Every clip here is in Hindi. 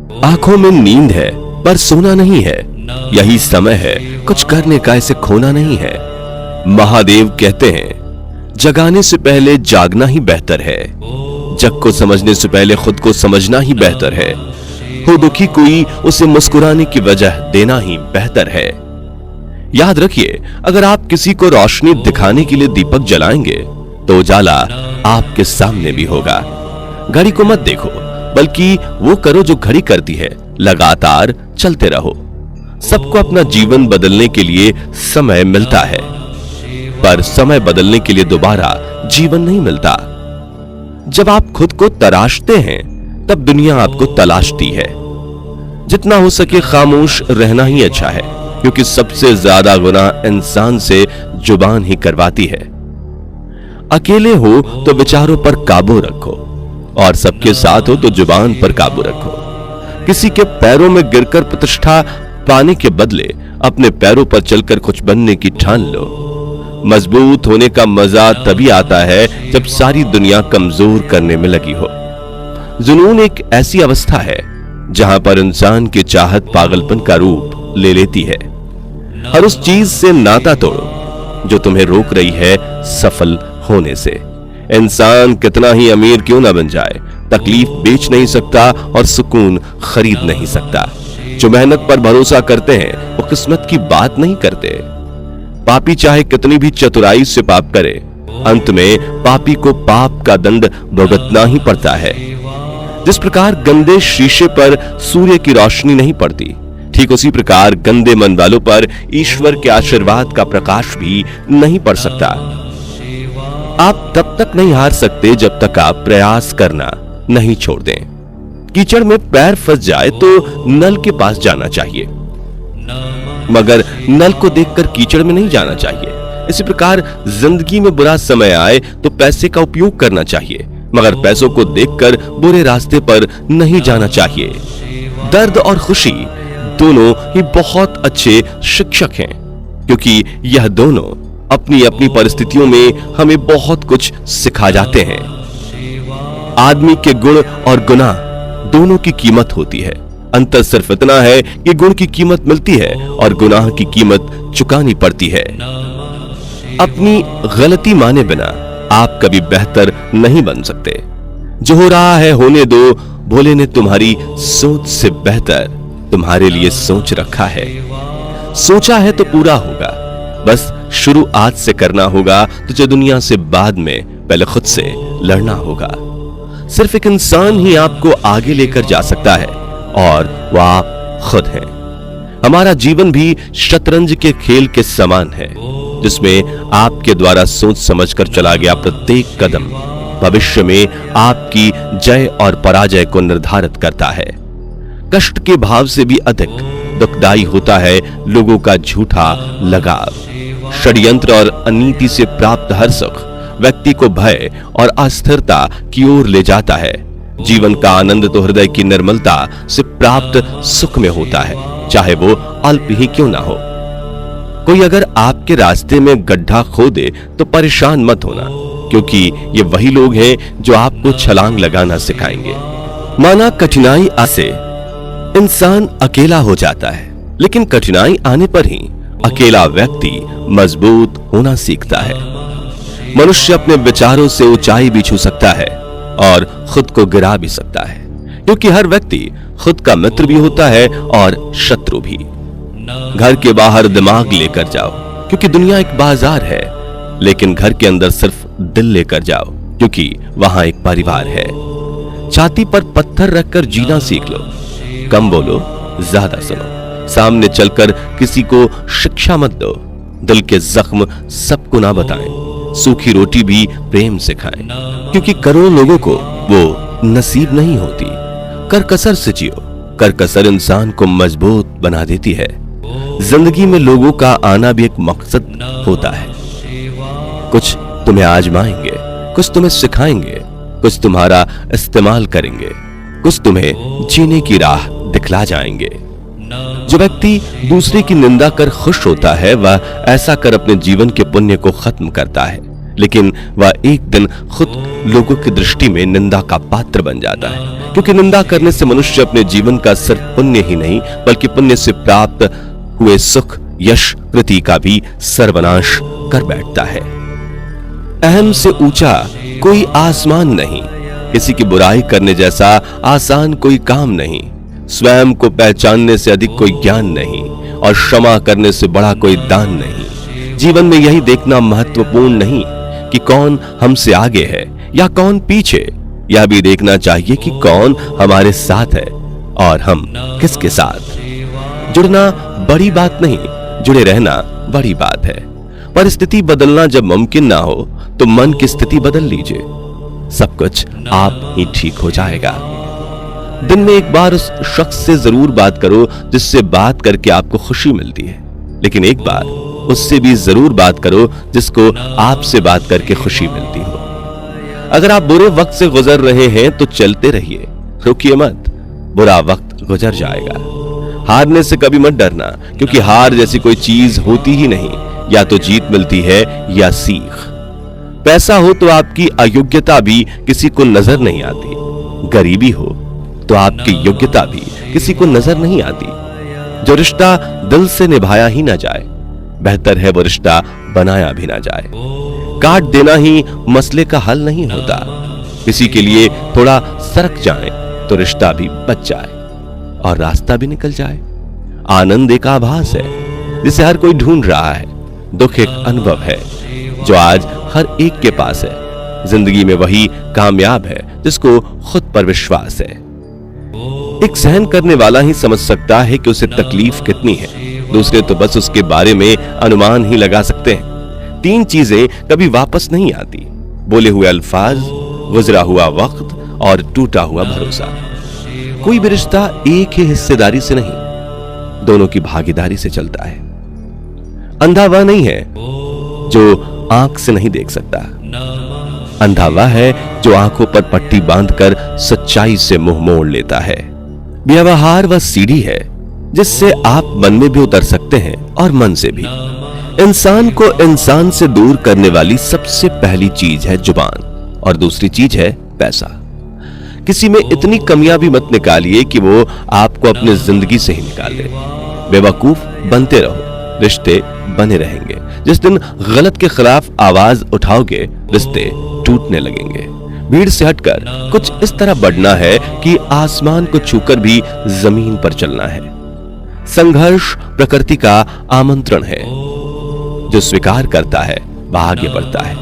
आंखों में नींद है पर सोना नहीं है, यही समय है कुछ करने का, इसे खोना नहीं है। महादेव कहते हैं जगाने से पहले जागना ही बेहतर है, जग को समझने से पहले खुद को समझना ही बेहतर है। हो दुखी कोई, उसे मुस्कुराने की वजह देना ही बेहतर है। याद रखिए, अगर आप किसी को रोशनी दिखाने के लिए दीपक जलाएंगे तो उजाला आपके सामने भी होगा। घड़ी को मत देखो, बल्कि वो करो जो घड़ी करती है, लगातार चलते रहो। सबको अपना जीवन बदलने के लिए समय मिलता है, पर समय बदलने के लिए दोबारा जीवन नहीं मिलता। जब आप खुद को तराशते हैं तब दुनिया आपको तलाशती है। जितना हो सके खामोश रहना ही अच्छा है, क्योंकि सबसे ज्यादा गुनाह इंसान से जुबान ही करवाती है। अकेले हो तो विचारों पर काबू रखो, और सबके साथ हो तो जुबान पर काबू रखो। किसी के पैरों में गिरकर प्रतिष्ठा पाने के बदले अपने पैरों पर चलकर कुछ बनने की ठान लो। मजबूत होने का मजा तभी आता है जब सारी दुनिया कमजोर करने में लगी हो। जुनून एक ऐसी अवस्था है जहां पर इंसान की चाहत पागलपन का रूप ले लेती है। हर उस चीज से नाता तोड़ो जो तुम्हें रोक रही है सफल होने से। इंसान कितना ही अमीर क्यों ना बन जाए, तकलीफ बेच नहीं सकता और सुकून खरीद नहीं सकता। जो मेहनत पर भरोसा करते हैं वो किस्मत की बात नहीं करते। पापी चाहे कितनी भी चतुराई से पाप करे, अंत में पापी को पाप का दंड भुगतना ही पड़ता है। जिस प्रकार गंदे शीशे पर सूर्य की रोशनी नहीं पड़ती, ठीक उसी प्रकार गंदे मन वालों पर ईश्वर के आशीर्वाद का प्रकाश भी नहीं पड़ सकता। आप तब तक नहीं हार सकते जब तक आप प्रयास करना नहीं छोड़ दें। कीचड़ में पैर फंस जाए तो नल के पास जाना चाहिए, मगर नल को देखकर कीचड़ में नहीं जाना चाहिए। इसी प्रकार जिंदगी में बुरा समय आए तो पैसे का उपयोग करना चाहिए, मगर पैसों को देखकर बुरे रास्ते पर नहीं जाना चाहिए। दर्द और खुशी दोनों ही बहुत अच्छे शिक्षक हैं, क्योंकि यह दोनों अपनी अपनी परिस्थितियों में हमें बहुत कुछ सिखा जाते हैं। आदमी के गुण और गुनाह दोनों की कीमत होती है। अंतर सिर्फ इतना है कि गुण की कीमत मिलती है और गुनाह की कीमत चुकानी पड़ती है। अपनी गलती माने बिना आप कभी बेहतर नहीं बन सकते। जो हो रहा है होने दो, भोले ने तुम्हारी सोच से बेहतर तुम्हारे लिए सोच रखा है। सोचा है तो पूरा होगा, बस शुरू आज से करना होगा। तुझे दुनिया से बाद में पहले खुद से लड़ना होगा। सिर्फ एक इंसान ही आपको आगे लेकर जा सकता है, और वह आप खुद हैं। हमारा जीवन भी शतरंज के खेल के समान है, जिसमें आपके द्वारा सोच समझकर चला गया प्रत्येक कदम भविष्य में आपकी जय और पराजय को निर्धारित करता है। कष्ट के भाव से भी अधिक दुखदायी होता है लोगों का झूठा लगाव। षड्यंत्र और अनीति से प्राप्त हर सुख व्यक्ति को भय और अस्थिरता की ओर ले जाता है। जीवन का आनंद तो हृदय की निर्मलता से प्राप्त सुख में होता है, चाहे वो अल्प ही क्यों ना हो। कोई अगर आपके रास्ते में गड्ढा खोदे तो परेशान मत होना, क्योंकि ये वही लोग हैं जो आपको छलांग लगाना सिखाएंगे। माना कठिनाई आसे इंसान अकेला हो जाता है, लेकिन कठिनाई आने पर ही अकेला व्यक्ति मजबूत होना सीखता है। मनुष्य अपने विचारों से ऊंचाई भी छू सकता है और खुद को गिरा भी सकता है, क्योंकि हर व्यक्ति खुद का मित्र भी होता है और शत्रु भी। घर के बाहर दिमाग लेकर जाओ, क्योंकि दुनिया एक बाजार है, लेकिन घर के अंदर सिर्फ दिल लेकर जाओ, क्योंकि वहां एक परिवार है। छाती पर पत्थर रखकर जीना सीख लो, कम बोलो ज्यादा सुनो। सामने चलकर किसी को शिक्षा मत दो, दिल के जख्म सबको ना बताएं। सूखी रोटी भी प्रेम से खाएं, क्योंकि करोड़ों लोगों को वो नसीब नहीं होती। करकसर से जियो, करकसर इंसान को मजबूत बना देती है। जिंदगी में लोगों का आना भी एक मकसद होता है। कुछ तुम्हें आजमाएंगे, कुछ तुम्हें सिखाएंगे, कुछ तुम्हारा इस्तेमाल करेंगे, कुछ तुम्हें जीने की राह दिखला जाएंगे। जो व्यक्ति दूसरे की निंदा कर खुश होता है, वह ऐसा कर अपने जीवन के पुण्य को खत्म करता है। लेकिन वह एक दिन खुद लोगों की दृष्टि में निंदा का पात्र बन जाता है, क्योंकि निंदा करने से मनुष्य अपने जीवन का सिर्फ पुण्य ही नहीं बल्कि पुण्य से प्राप्त हुए सुख, यश, कृति का भी सर्वनाश कर बैठता है। अहम से ऊंचा कोई आसमान नहीं, किसी की बुराई करने जैसा आसान कोई काम नहीं, स्वयं को पहचानने से अधिक कोई ज्ञान नहीं और क्षमा करने से बड़ा कोई दान नहीं। जीवन में यही देखना महत्वपूर्ण नहीं कि कौन हमसे आगे है या कौन पीछे, यह भी देखना चाहिए कि कौन हमारे साथ है और हम किसके साथ। जुड़ना बड़ी बात नहीं, जुड़े रहना बड़ी बात है। परिस्थिति बदलना जब मुमकिन ना हो तो मन की स्थिति बदल लीजिए, सब कुछ आप ही ठीक हो जाएगा। दिन में एक बार उस शख्स से जरूर बात करो जिससे बात करके आपको खुशी मिलती है, लेकिन एक बार उससे भी जरूर बात करो जिसको आपसे बात करके खुशी मिलती हो। अगर आप बुरे वक्त से गुजर रहे हैं तो चलते रहिए, रुकिए मत, बुरा वक्त गुजर जाएगा। हारने से कभी मत डरना, क्योंकि हार जैसी कोई चीज होती ही नहीं, या तो जीत मिलती है या सीख। पैसा हो तो आपकी अयोग्यता भी किसी को नजर नहीं आती, गरीबी हो तो आपकी योग्यता भी किसी को नजर नहीं आती। जो रिश्ता दिल से निभाया ही ना जाए, बेहतर है वो रिश्ता बनाया भी ना जाए। काट देना ही मसले का हल नहीं होता, किसी के लिए थोड़ा सरक जाए तो रिश्ता भी बच जाए और रास्ता भी निकल जाए। आनंद एक आभास है जिसे हर कोई ढूंढ रहा है, दुख एक अनुभव है जो आज हर एक के पास है। जिंदगी में वही कामयाब है जिसको खुद पर विश्वास है। एक सहन करने वाला ही समझ सकता है कि उसे तकलीफ कितनी है, दूसरे तो बस उसके बारे में अनुमान ही लगा सकते हैं। तीन चीजें कभी वापस नहीं आती, बोले हुए अल्फाज, गुजरा हुआ वक्त और टूटा हुआ भरोसा। कोई भी रिश्ता एक ही हिस्सेदारी से नहीं, दोनों की भागीदारी से चलता है। अंधा वह नहीं है जो आंख से नहीं देख सकता, अंधा वह है जो आंखों पर पट्टी बांधकर सच्चाई से मुंह मोड़ लेता है। व्यवहार वह सीढ़ी है जिससे आप मन में भी उतर सकते हैं और मन से भी। इंसान को इंसान से दूर करने वाली सबसे पहली चीज है जुबान और दूसरी चीज है पैसा। किसी में इतनी कमियां भी मत निकालिए कि वो आपको अपनी जिंदगी से ही निकाल दे। बेवकूफ बनते रहो, रिश्ते बने रहेंगे। जिस दिन गलत के खिलाफ आवाज उठाओगे, रिश्ते टूटने लगेंगे। भीड़ से हटकर कुछ इस तरह बढ़ना है कि आसमान को छूकर भी जमीन पर चलना है। संघर्ष प्रकृति का आमंत्रण है, जो स्वीकार करता है वह आगे बढ़ता है।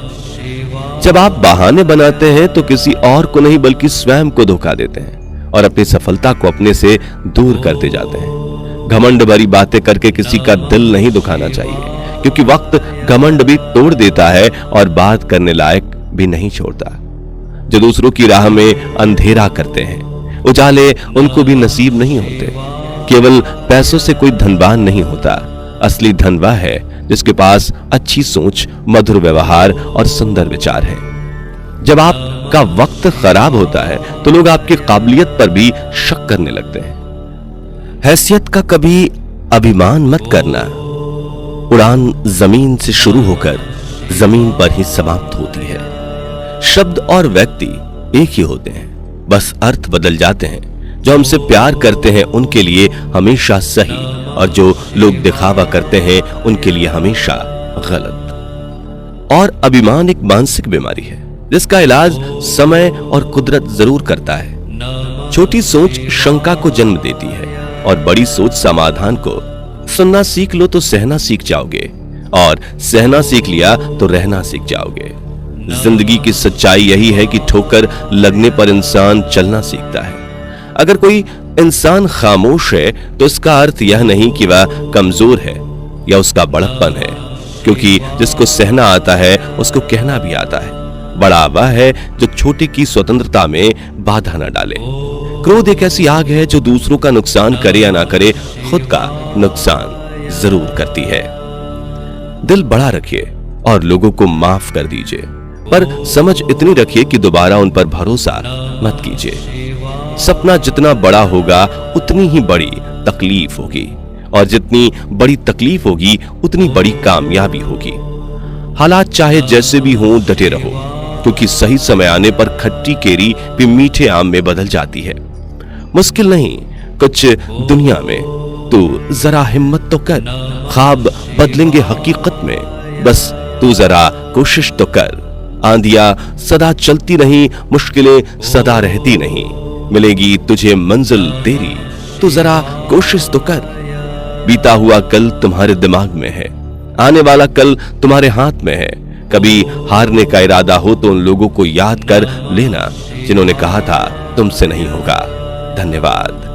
जब आप बहाने बनाते हैं तो किसी और को नहीं बल्कि स्वयं को धोखा देते हैं और अपनी सफलता को अपने से दूर करते जाते हैं। घमंड भरी बातें करके किसी का दिल नहीं दुखाना चाहिए, क्योंकि वक्त घमंड भी तोड़ देता है और बात करने लायक भी नहीं छोड़ता। जो दूसरों की राह में अंधेरा करते हैं, उजाले उनको भी नसीब नहीं होते। केवल पैसों से कोई धनवान नहीं होता, असली धन वह है जिसके पास अच्छी सोच, मधुर व्यवहार और सुंदर विचार है। जब आपका वक्त खराब होता है तो लोग आपकी काबिलियत पर भी शक करने लगते हैं। हैसियत का कभी अभिमान मत करना। उड़ान जमीन से शुरू होकर जमीन पर ही समाप्त होती है। शब्द और व्यक्ति एक ही होते हैं, बस अर्थ बदल जाते हैं। जो हमसे प्यार करते हैं उनके लिए हमेशा सही, और जो लोग दिखावा करते हैं उनके लिए हमेशा गलत। और अभिमान एक मानसिक बीमारी है जिसका इलाज समय और कुदरत जरूर करता है। छोटी सोच शंका को जन्म देती है और बड़ी सोच समाधान को। सुनना सीख लो तो सहना सीख जाओगे, और सहना सीख लिया तो रहना सीख जाओगे। जिंदगी की सच्चाई यही है कि ठोकर लगने पर इंसान चलना सीखता है। अगर कोई इंसान खामोश है तो इसका अर्थ यह नहीं कि वह कमजोर है या उसका बड़प्पन है, क्योंकि जिसको सहना आता है उसको कहना भी आता है। बड़ा वह है जो छोटे की स्वतंत्रता में बाधा न डाले। क्रोध एक ऐसी आग है जो दूसरों का नुकसान करे या ना करे, खुद का नुकसान जरूर करती है। दिल बड़ा रखिए और लोगों को माफ कर दीजिए, पर समझ इतनी रखिए कि दोबारा उन पर भरोसा मत कीजिए। सपना जितना बड़ा होगा उतनी ही बड़ी तकलीफ होगी, और जितनी बड़ी तकलीफ होगी उतनी बड़ी कामयाबी होगी। हालात चाहे जैसे भी हों, डटे रहो, क्योंकि सही समय आने पर खट्टी केरी भी मीठे आम में बदल जाती है। मुश्किल नहीं कुछ दुनिया में, तू जरा हिम्मत तो कर, ख्वाब बदलेंगे हकीकत में, बस तू जरा कोशिश तो कर। आंधियां सदा चलती नहीं, मुश्किलें सदा रहती नहीं, मिलेगी तुझे मंजिल तेरी, तू जरा कोशिश तो कर। बीता हुआ कल तुम्हारे दिमाग में है, आने वाला कल तुम्हारे हाथ में है। कभी हारने का इरादा हो तो उन लोगों को याद कर लेना जिन्होंने कहा था तुमसे नहीं होगा। धन्यवाद।